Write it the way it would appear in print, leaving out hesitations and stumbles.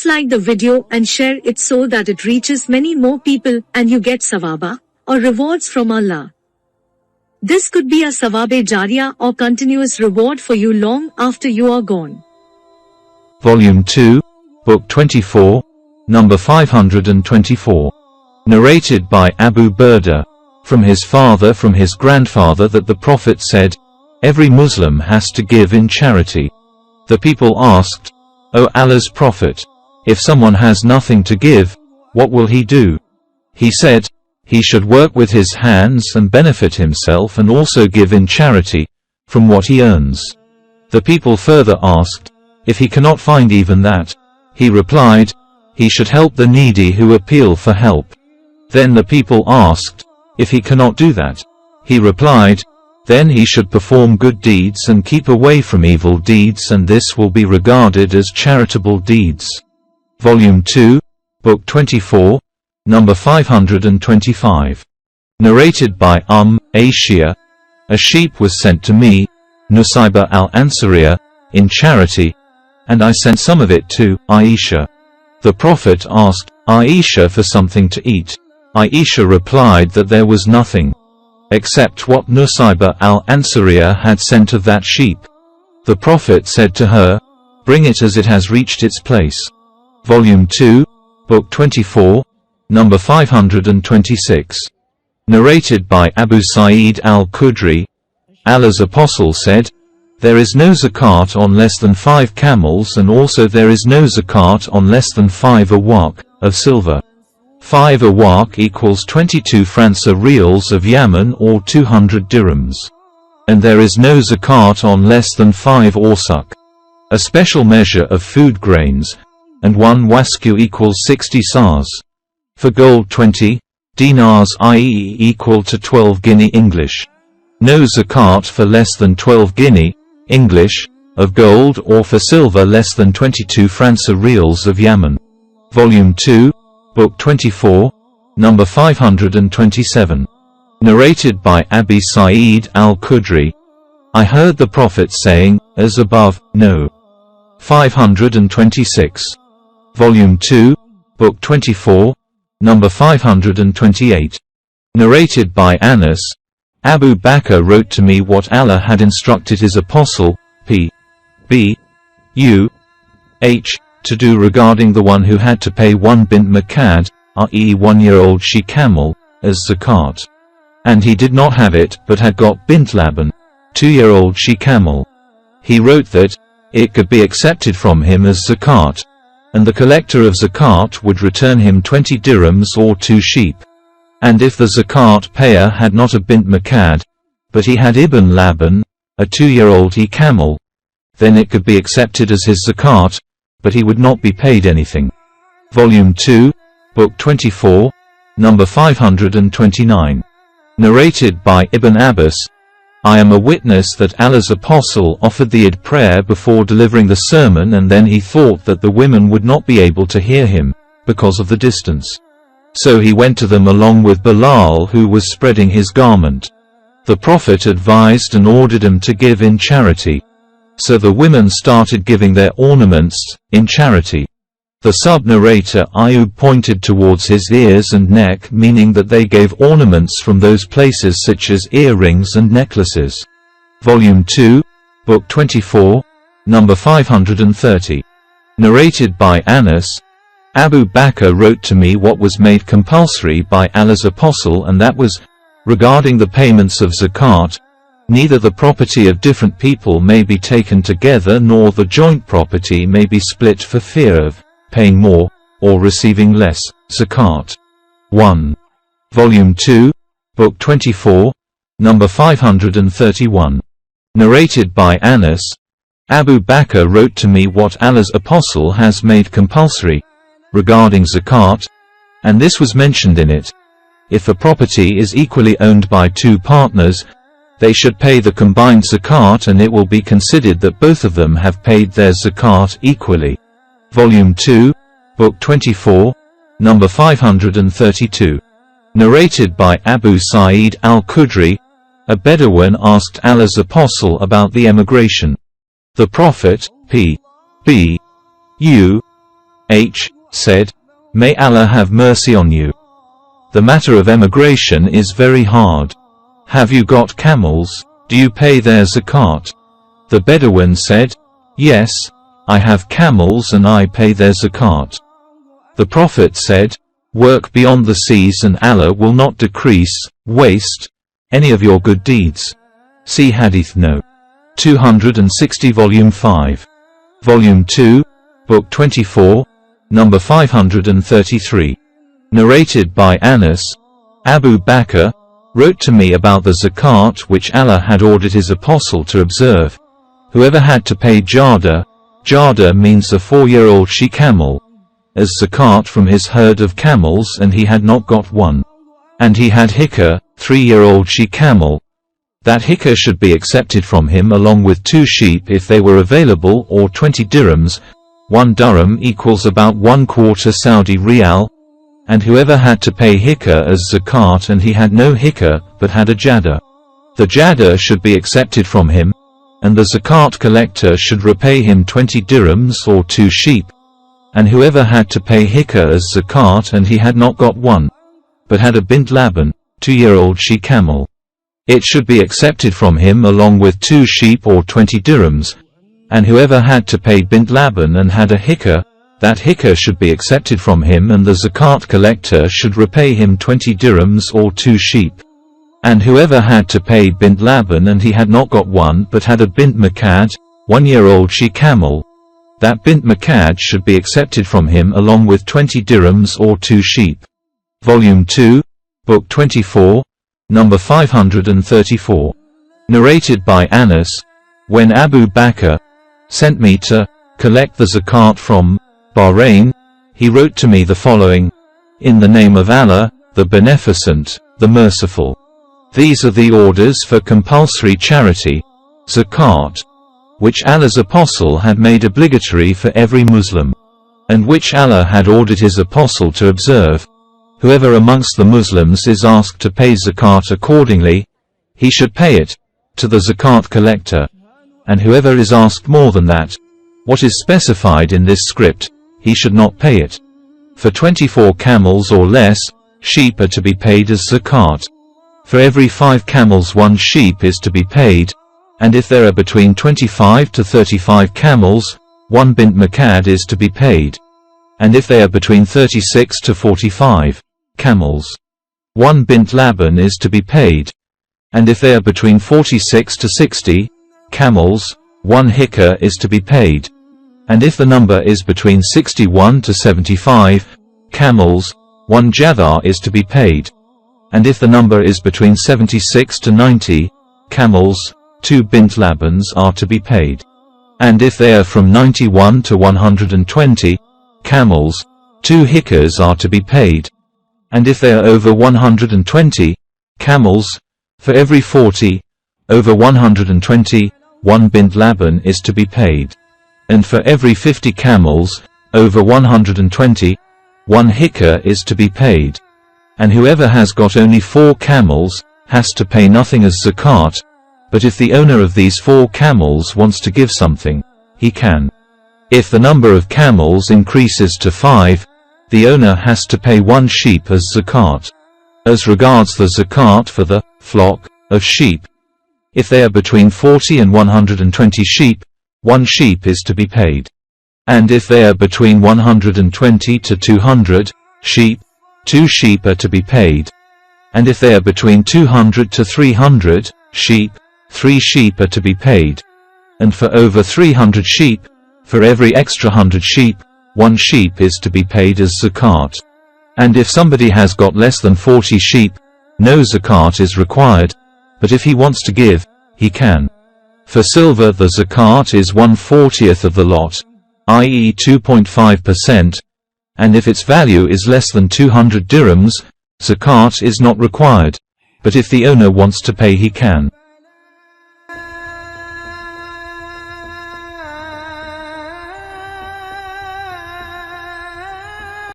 Please like the video and share it so that it reaches many more people and you get sawaba, or rewards from Allah. This could be a sawabe jariyah or continuous reward for you long after you are gone. Volume 2, Book 24, number 524. Narrated by Abu Burda, from his father from his grandfather, that the Prophet said, "Every Muslim has to give in charity." The people asked, "O Allah's Prophet, if someone has nothing to give, what will he do?" He said, "He should work with his hands and benefit himself and also give in charity, from what he earns." The people further asked, "If he cannot find even that?" He replied, "He should help the needy who appeal for help." Then the people asked, "If he cannot do that?" He replied, "Then he should perform good deeds and keep away from evil deeds, and this will be regarded as charitable deeds." Volume 2, Book 24, number 525. Narrated by Aisha, "A sheep was sent to me, Nusayba al-Ansariya, in charity, and I sent some of it to Aisha. The Prophet asked Aisha for something to eat. Aisha replied that there was nothing except what Nusayba al-Ansariya had sent of that sheep. The Prophet said to her, "Bring it as it has reached its place." Volume 2, Book 24, number 526. Narrated by Abu Sa'id al-Khudri, Allah's Apostle said, "There is no zakat on less than 5 camels, and also there is no zakat on less than 5 awaq of silver. 5 awaq equals 22 franca reals of Yemen or 200 dirhams. And there is no zakat on less than 5 awsaq, a special measure of food grains, and 1 wasq equals 60 sars. For gold 20 dinars, i.e. equal to 12 guinea English. No zakat for less than 12 guinea English of gold, or for silver less than 22 franca reals of Yemen." Volume 2, Book 24, number 527. Narrated by Abi Sa'id al-Khudri, "I heard the Prophet saying, as above, no." 526. Volume 2, Book 24, number 528. Narrated by Anas, "Abu Bakr wrote to me what Allah had instructed his apostle, P.B. U.H., to do regarding the one who had to pay 1 bint Makad, i.e. 1-year-old she-camel, as zakat. And he did not have it but had got bint Laban, 2-year-old she-camel. He wrote that it could be accepted from him as zakat, and the collector of zakat would return him 20 dirhams or 2 sheep. And if the zakat payer had not a bint Makad, but he had Ibn Laban, a 2-year-old he-camel, then it could be accepted as his zakat, but he would not be paid anything." Volume 2, Book 24, number 529. Narrated by Ibn Abbas, "I am a witness that Allah's Apostle offered the Eid prayer before delivering the sermon, and then he thought that the women would not be able to hear him, because of the distance. So he went to them along with Bilal, who was spreading his garment. The Prophet advised and ordered him to give in charity. So the women started giving their ornaments in charity. The sub-narrator Ayub pointed towards his ears and neck, meaning that they gave ornaments from those places such as earrings and necklaces." Volume 2, Book 24, number 530. Narrated by Anas, "Abu Bakr wrote to me what was made compulsory by Allah's Apostle, and that was, regarding the payments of zakat, neither the property of different people may be taken together, nor the joint property may be split for fear of paying more, or receiving less, zakat." 1. Volume 2, Book 24, number 531. Narrated by Anas, "Abu Bakr wrote to me what Allah's Apostle has made compulsory, regarding zakat, and this was mentioned in it. If a property is equally owned by 2 partners, they should pay the combined zakat, and it will be considered that both of them have paid their zakat equally." Volume 2, Book 24, number 532. Narrated by Abu Sa'id al-Khudri, "A Bedouin asked Allah's Apostle about the emigration. The Prophet, P.B. U. H. said, "May Allah have mercy on you. The matter of emigration is very hard. Have you got camels? Do you pay their zakat?" The Bedouin said, "Yes, I have camels and I pay their zakat." The Prophet said, "Work beyond the seas and Allah will not decrease, waste, any of your good deeds." See Hadith No. 260 Volume 5. Volume 2, Book 24, number 533. Narrated by Anas, Abu Bakr wrote to me about the zakat which Allah had ordered his apostle to observe. Whoever had to pay Jada means a 4-year-old she-camel, as zakat from his herd of camels and he had not got one. And he had Hikr, 3-year-old she-camel. That Hikr should be accepted from him along with 2 sheep if they were available, or 20 dirhams, 1 dirham equals about 1/4 Saudi Riyal. And whoever had to pay Hikr as zakat and he had no Hikr but had a Jada, the Jada should be accepted from him, and the zakat collector should repay him 20 dirhams or 2 sheep. And whoever had to pay Hikr as zakat and he had not got one, but had a bint Laban, 2-year-old she-camel, it should be accepted from him along with 2 sheep or 20 dirhams. And whoever had to pay bint Laban and had a Hikr, that Hikr should be accepted from him and the zakat collector should repay him 20 dirhams or 2 sheep. And whoever had to pay bint Laban and he had not got one but had a bint Makad, 1-year-old she-camel, that bint Makad should be accepted from him along with 20 dirhams or 2 sheep. Volume 2, Book 24, number 534. Narrated by Anas, when Abu Bakr sent me to collect the zakat from Bahrain, he wrote to me the following: "In the name of Allah, the Beneficent, the Merciful. These are the orders for compulsory charity, zakat, which Allah's apostle had made obligatory for every Muslim, and which Allah had ordered his apostle to observe. Whoever amongst the Muslims is asked to pay zakat accordingly, he should pay it to the zakat collector. And whoever is asked more than that, what is specified in this script, he should not pay it. For 24 camels or less, sheep are to be paid as zakat. For every 5 camels 1 sheep is to be paid, and if there are between 25 to 35 camels, 1 bint Makad is to be paid. And if they are between 36 to 45 camels, 1 bint Laban is to be paid. And if they are between 46 to 60 camels, 1 Hikr is to be paid. And if the number is between 61 to 75 camels, 1 Jadar is to be paid. And if the number is between 76 to 90 camels, 2 bint Labans are to be paid. And if they are from 91 to 120 camels, 2 Hikrs are to be paid. And if they are over 120 camels, for every 40 over 120, 1 bint Laban is to be paid. And for every 50 camels over 120, 1 Hikr is to be paid. And whoever has got only 4 camels has to pay nothing as zakat, but if the owner of these 4 camels wants to give something, he can. If the number of camels increases to 5, the owner has to pay 1 sheep as zakat. As regards the zakat for the flock of sheep, if they are between 40 and 120 sheep, 1 sheep is to be paid. And if they are between 120 to 200 sheep, 2 sheep are to be paid. And if they are between 200 to 300 sheep, 3 sheep are to be paid. And for over 300 sheep, for every extra 100 sheep, 1 sheep is to be paid as zakat. And if somebody has got less than 40 sheep, no zakat is required, but if he wants to give, he can. For silver the zakat is 1/40th of the lot, i.e. 2.5%, and if its value is less than 200 dirhams, zakat is not required, but if the owner wants to pay he can.